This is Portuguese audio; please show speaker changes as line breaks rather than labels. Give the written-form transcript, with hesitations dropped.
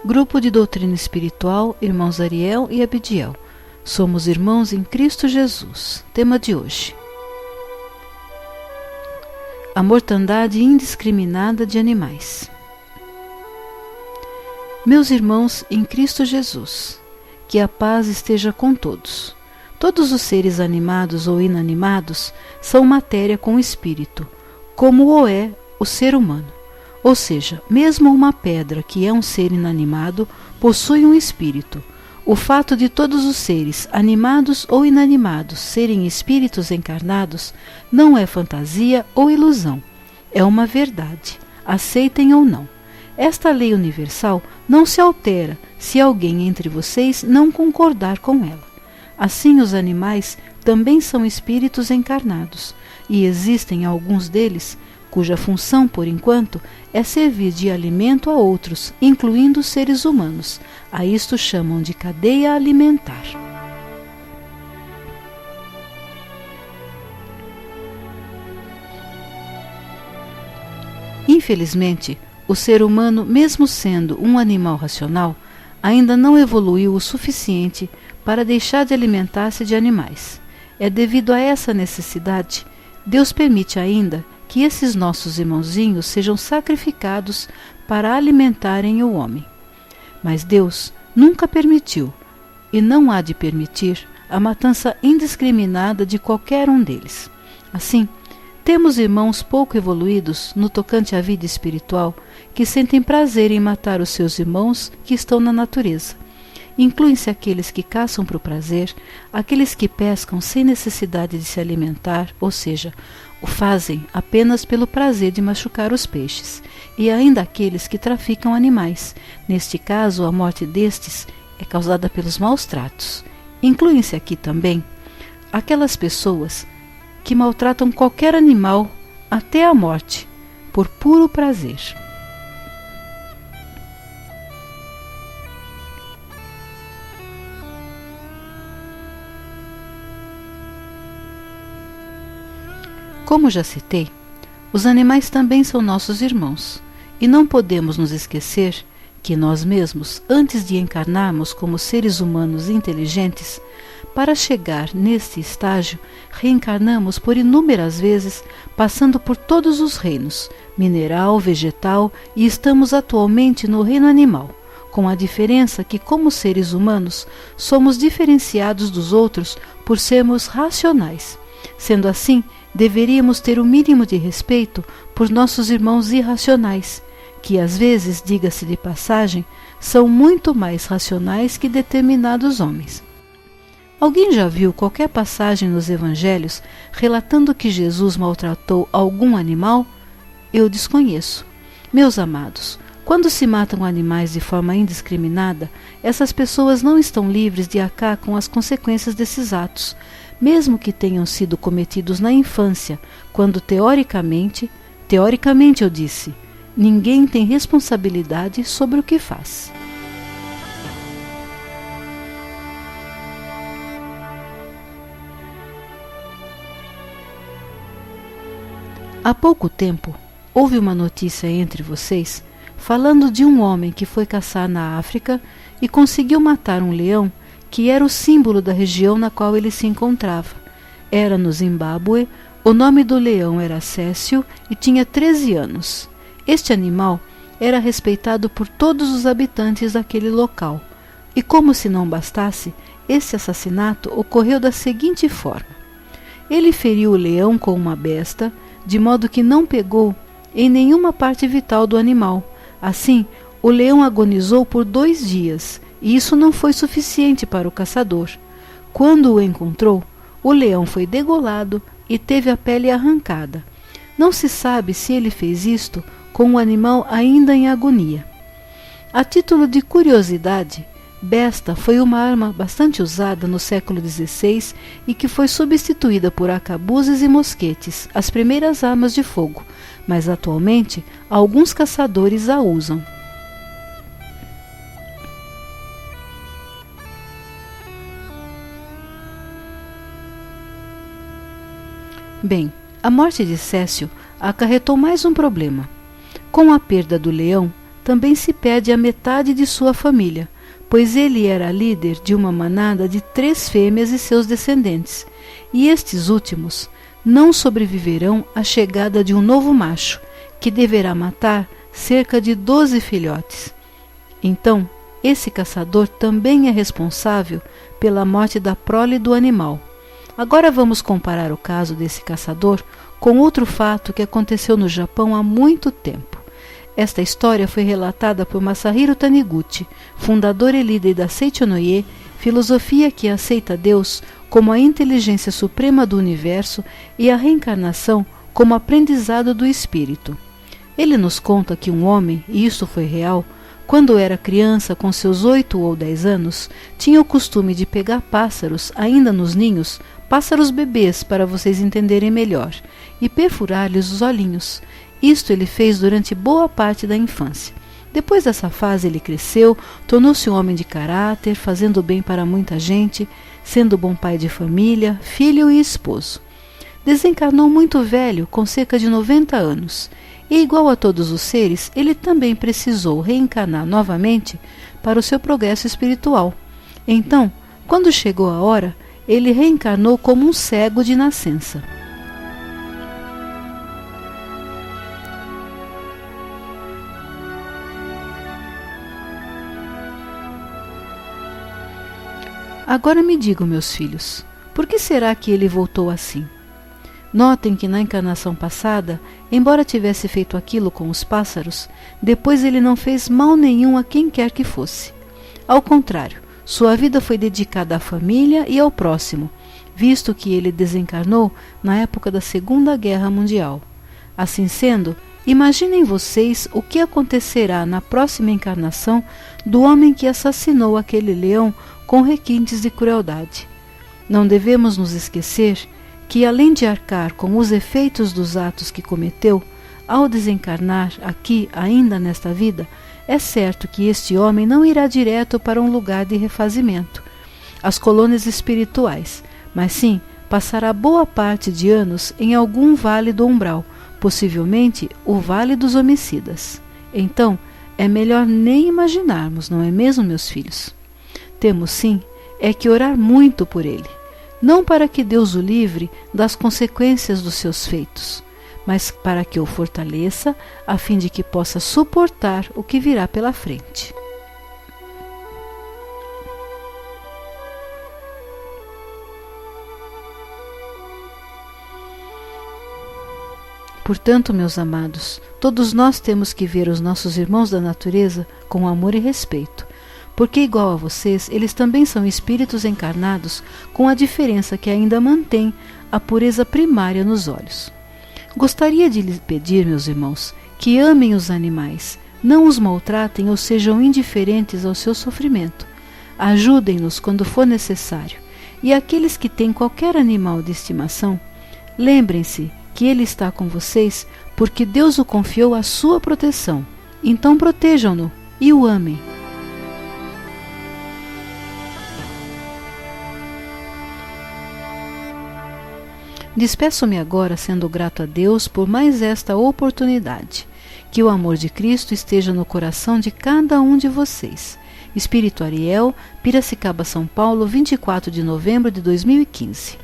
Grupo de Doutrina Espiritual, Irmãos Ariel e Abidiel. Somos irmãos em Cristo Jesus. Tema de hoje: a mortandade indiscriminada de animais. Meus irmãos em Cristo Jesus, que a paz esteja com todos. Todos os seres animados ou inanimados são matéria com espírito, como o é o ser humano. Ou seja, mesmo uma pedra que é um ser inanimado possui um espírito. O fato de todos os seres, animados ou inanimados, serem espíritos encarnados não é fantasia ou ilusão. É uma verdade, aceitem ou não. Esta lei universal não se altera se alguém entre vocês não concordar com ela. Assim, os animais também são espíritos encarnados, e existem alguns deles cuja função, por enquanto, é servir de alimento a outros, incluindo os seres humanos. A isto chamam de cadeia alimentar. Infelizmente, o ser humano, mesmo sendo um animal racional, ainda não evoluiu o suficiente para deixar de alimentar-se de animais. É devido a essa necessidade, Deus permite ainda que esses nossos irmãozinhos sejam sacrificados para alimentarem o homem. Mas Deus nunca permitiu, e não há de permitir, a matança indiscriminada de qualquer um deles. Assim, temos irmãos pouco evoluídos no tocante à vida espiritual que sentem prazer em matar os seus irmãos que estão na natureza. Incluem-se aqueles que caçam para o prazer, aqueles que pescam sem necessidade de se alimentar, ou seja, o fazem apenas pelo prazer de machucar os peixes, e ainda aqueles que traficam animais. Neste caso, a morte destes é causada pelos maus tratos. Incluem-se aqui também aquelas pessoas que maltratam qualquer animal até a morte, por puro prazer. Como já citei, os animais também são nossos irmãos, e não podemos nos esquecer que nós mesmos, antes de encarnarmos como seres humanos inteligentes, para chegar neste estágio, reencarnamos por inúmeras vezes, passando por todos os reinos, mineral, vegetal, e estamos atualmente no reino animal, com a diferença que, como seres humanos, somos diferenciados dos outros por sermos racionais. Sendo assim, deveríamos ter o mínimo de respeito por nossos irmãos irracionais, que às vezes, diga-se de passagem, são muito mais racionais que determinados homens. Alguém já viu qualquer passagem nos evangelhos relatando que Jesus maltratou algum animal? Eu desconheço. Meus amados, quando se matam animais de forma indiscriminada, essas pessoas não estão livres de arcar com as consequências desses atos, mesmo que tenham sido cometidos na infância, quando teoricamente eu disse, ninguém tem responsabilidade sobre o que faz. Há pouco tempo, houve uma notícia entre vocês falando de um homem que foi caçar na África e conseguiu matar um leão que era o símbolo da região na qual ele se encontrava. Era no Zimbábue, o nome do leão era Cécio e tinha 13 anos. Este animal era respeitado por todos os habitantes daquele local. E como se não bastasse, esse assassinato ocorreu da seguinte forma. Ele feriu o leão com uma besta, de modo que não pegou em nenhuma parte vital do animal. Assim, o leão agonizou por 2 dias, e isso não foi suficiente para o caçador. Quando o encontrou, o leão foi degolado e teve a pele arrancada. Não se sabe se ele fez isto com o animal ainda em agonia. A título de curiosidade, besta foi uma arma bastante usada no século XVI e que foi substituída por arcabuzes e mosquetes, as primeiras armas de fogo, mas atualmente alguns caçadores a usam. Bem, a morte de Cécio acarretou mais um problema. Com a perda do leão, também se perde a metade de sua família, pois ele era líder de uma manada de 3 fêmeas e seus descendentes, e estes últimos não sobreviverão à chegada de um novo macho, que deverá matar cerca de 12 filhotes. Então, esse caçador também é responsável pela morte da prole do animal. Agora vamos comparar o caso desse caçador com outro fato que aconteceu no Japão há muito tempo. Esta história foi relatada por Masahiro Taniguchi, fundador e líder da Seichonoye, filosofia que aceita Deus como a inteligência suprema do universo e a reencarnação como aprendizado do espírito. Ele nos conta que um homem, e isso foi real, quando era criança, com seus 8 ou 10 anos, tinha o costume de pegar pássaros, ainda nos ninhos, pássaros bebês, para vocês entenderem melhor, e perfurar-lhes os olhinhos. Isto ele fez durante boa parte da infância. Depois dessa fase ele cresceu, tornou-se um homem de caráter, fazendo bem para muita gente, sendo bom pai de família, filho e esposo. Desencarnou muito velho, com cerca de 90 anos, e igual a todos os seres, ele também precisou reencarnar novamente para o seu progresso espiritual. Então, quando chegou a hora, ele reencarnou como um cego de nascença. Agora me digam, meus filhos, por que será que ele voltou assim? Notem que na encarnação passada, embora tivesse feito aquilo com os pássaros, depois ele não fez mal nenhum a quem quer que fosse. Ao contrário, sua vida foi dedicada à família e ao próximo, visto que ele desencarnou na época da Segunda Guerra Mundial. Assim sendo, imaginem vocês o que acontecerá na próxima encarnação do homem que assassinou aquele leão com requintes de crueldade. Não devemos nos esquecer que, além de arcar com os efeitos dos atos que cometeu, ao desencarnar aqui ainda nesta vida, é certo que este homem não irá direto para um lugar de refazimento, as colônias espirituais, mas sim passará boa parte de anos em algum vale do umbral, possivelmente o Vale dos Homicidas. Então, é melhor nem imaginarmos, não é mesmo, meus filhos? Temos sim é que orar muito por ele, não para que Deus o livre das consequências dos seus feitos, mas para que o fortaleça, a fim de que possa suportar o que virá pela frente. Portanto, meus amados, todos nós temos que ver os nossos irmãos da natureza com amor e respeito, porque, igual a vocês, eles também são espíritos encarnados, com a diferença que ainda mantém a pureza primária nos olhos. Gostaria de lhes pedir, meus irmãos, que amem os animais, não os maltratem ou sejam indiferentes ao seu sofrimento. Ajudem-nos quando for necessário. E aqueles que têm qualquer animal de estimação, lembrem-se que ele está com vocês porque Deus o confiou à sua proteção. Então protejam-no e o amem. Despeço-me agora sendo grato a Deus por mais esta oportunidade. Que o amor de Cristo esteja no coração de cada um de vocês. Espírito Ariel, Piracicaba, São Paulo, 24 de novembro de 2015.